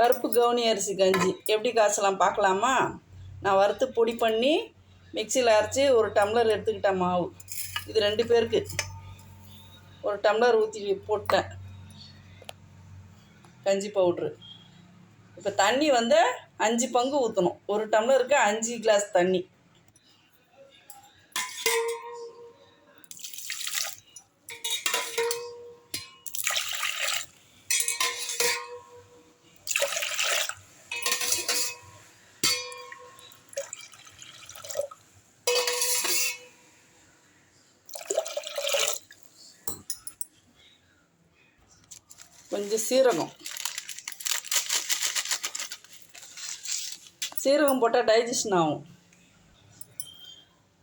கருப்பு கவுனி அரிசி கஞ்சி எப்படி காய்ச்சலாம் பார்க்கலாமா? நான் வறுத்து பொடி பண்ணி மிக்சியில் அரைச்சி ஒரு டம்ளர் எடுத்துக்கிட்டேன் மாவு. இது 2 பேருக்கு ஒரு டம்ளர் ஊற்றி போட்டேன் கஞ்சி பவுட்ரு. இப்போ தண்ணி 5 பங்கு ஊற்றணும். ஒரு டம்ளருக்கு 5 கிளாஸ் தண்ணி. கொஞ்சம் சீரகம் போட்டால் டைஜஷன் ஆகும்.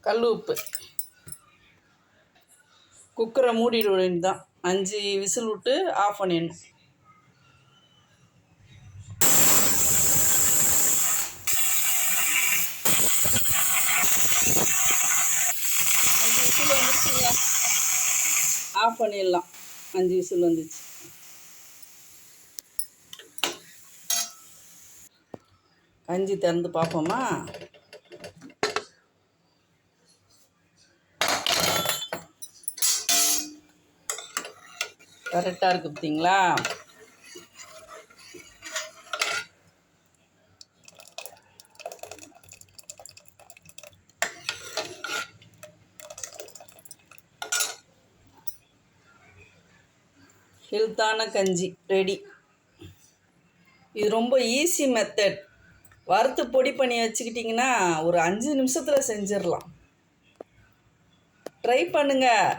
கல் உப்பு. குக்கரை மூடிட வேண்டியது தான். 5 விசில் விட்டு ஆஃப் பண்ணிடணும். விசில் வந்துருச்சுங்க, ஆஃப் பண்ணிடலாம். 5 விசில் வந்துச்சு. கஞ்சி திறந்து பார்ப்போமா? கரெக்டாக இருக்குது பார்த்தீங்களா? ஹெல்த்தான கஞ்சி ரெடி. இது ரொம்ப ஈஸி மெத்தட். வறுத்து பொடி பண்ணி வச்சுக்கிட்டிங்கன்னா ஒரு 5 நிமிஷத்தில் செஞ்சிடலாம். ட்ரை பண்ணுங்கள்.